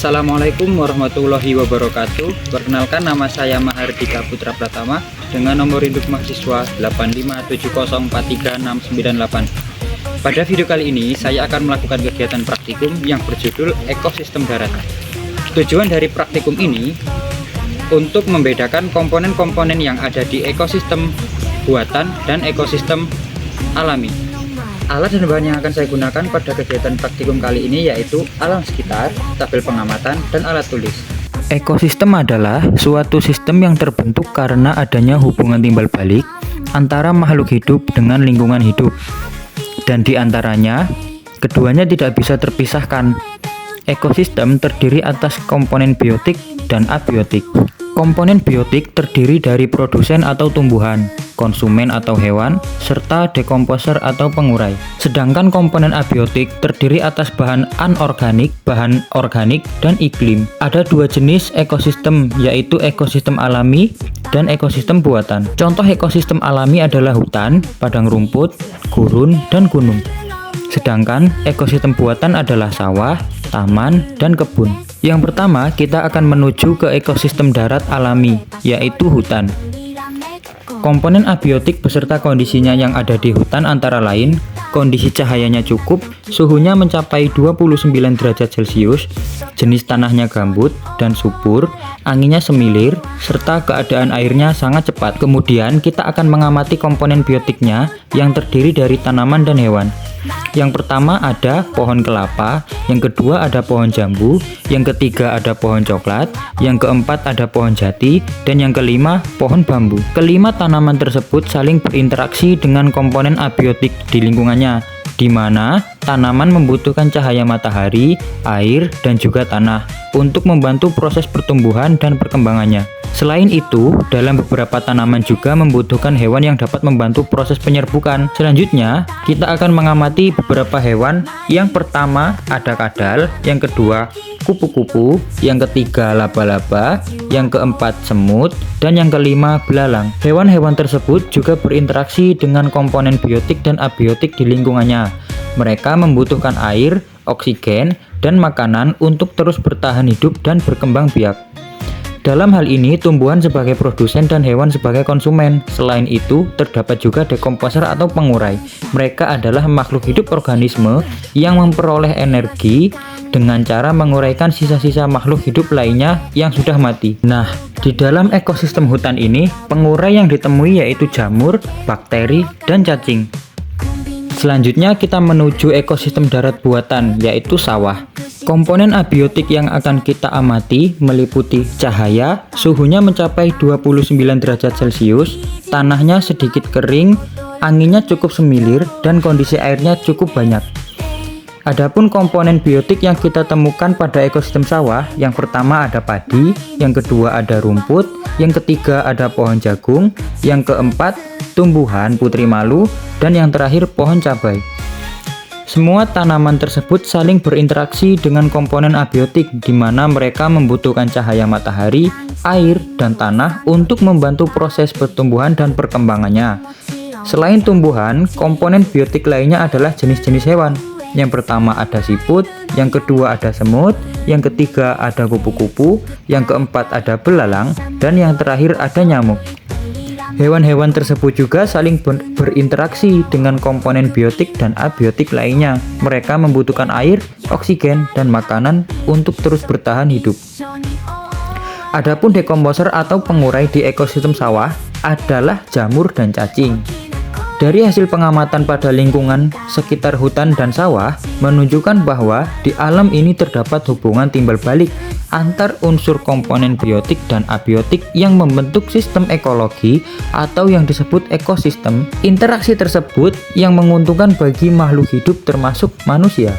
Assalamualaikum warahmatullahi wabarakatuh. Perkenalkan, nama saya Mahardika Putra Pratama dengan nomor induk mahasiswa 857043698. Pada video kali ini saya akan melakukan kegiatan praktikum yang berjudul ekosistem darat. Tujuan dari praktikum ini untuk membedakan komponen-komponen yang ada di ekosistem buatan dan ekosistem alami. Alat dan bahan yang akan saya gunakan pada kegiatan praktikum kali ini yaitu alam sekitar, tabel pengamatan, dan alat tulis. Ekosistem adalah suatu sistem yang terbentuk karena adanya hubungan timbal balik antara makhluk hidup dengan lingkungan hidup. Dan di antaranya, keduanya tidak bisa terpisahkan. Ekosistem terdiri atas komponen biotik dan abiotik. Komponen biotik terdiri dari produsen atau tumbuhan, konsumen atau hewan, serta dekomposer atau pengurai. Sedangkan komponen abiotik terdiri atas bahan anorganik, bahan organik, dan iklim. Ada dua jenis ekosistem, yaitu ekosistem alami dan ekosistem buatan. Contoh ekosistem alami adalah hutan, padang rumput, gurun, dan gunung. Sedangkan ekosistem buatan adalah sawah, taman, dan kebun. Yang pertama, kita akan menuju ke ekosistem darat alami, yaitu hutan. Komponen abiotik beserta kondisinya yang ada di hutan antara lain, kondisi cahayanya cukup, suhunya mencapai 29 derajat Celcius, jenis tanahnya gambut dan subur, anginnya semilir, serta keadaan airnya sangat cepat. Kemudian kita akan mengamati komponen biotiknya yang terdiri dari tanaman dan hewan. Yang pertama ada pohon kelapa, yang kedua ada pohon jambu, yang ketiga ada pohon coklat, yang keempat ada pohon jati, dan yang kelima pohon bambu. Kelima tanaman tersebut saling berinteraksi dengan komponen abiotik di lingkungannya, di mana tanaman membutuhkan cahaya matahari, air, dan juga tanah untuk membantu proses pertumbuhan dan perkembangannya. Selain itu, dalam beberapa tanaman juga membutuhkan hewan yang dapat membantu proses penyerbukan. Selanjutnya, kita akan mengamati beberapa hewan. Yang pertama ada kadal, yang kedua kupu-kupu, yang ketiga laba-laba, yang keempat semut, dan yang kelima belalang. Hewan-hewan tersebut juga berinteraksi dengan komponen biotik dan abiotik di lingkungannya. Mereka membutuhkan air, oksigen, dan makanan untuk terus bertahan hidup dan berkembang biak. Dalam hal ini, tumbuhan sebagai produsen dan hewan sebagai konsumen. Selain itu, terdapat juga dekomposer atau pengurai. Mereka adalah makhluk hidup organisme yang memperoleh energi dengan cara menguraikan sisa-sisa makhluk hidup lainnya yang sudah mati. Nah, di dalam ekosistem hutan ini, pengurai yang ditemui yaitu jamur, bakteri, dan cacing. Selanjutnya kita menuju ekosistem darat buatan, yaitu sawah. Komponen abiotik yang akan kita amati meliputi cahaya, suhunya mencapai 29 derajat Celcius, tanahnya sedikit kering, anginnya cukup semilir, dan kondisi airnya cukup banyak. Adapun komponen biotik yang kita temukan pada ekosistem sawah, yang pertama ada padi, yang kedua ada rumput, yang ketiga ada pohon jagung, yang keempat tumbuhan putri malu, dan yang terakhir pohon cabai. Semua tanaman tersebut saling berinteraksi dengan komponen abiotik, di mana mereka membutuhkan cahaya matahari, air, dan tanah untuk membantu proses pertumbuhan dan perkembangannya. Selain tumbuhan, komponen biotik lainnya adalah jenis-jenis hewan. Yang pertama ada siput, yang kedua ada semut, yang ketiga ada kupu-kupu, yang keempat ada belalang, dan yang terakhir ada nyamuk. Hewan-hewan tersebut juga saling berinteraksi dengan komponen biotik dan abiotik lainnya. Mereka membutuhkan air, oksigen, dan makanan untuk terus bertahan hidup. Adapun dekomposer atau pengurai di ekosistem sawah adalah jamur dan cacing. Dari hasil pengamatan pada lingkungan sekitar hutan dan sawah menunjukkan bahwa di alam ini terdapat hubungan timbal balik antar unsur komponen biotik dan abiotik yang membentuk sistem ekologi atau yang disebut ekosistem. Interaksi tersebut yang menguntungkan bagi makhluk hidup termasuk manusia.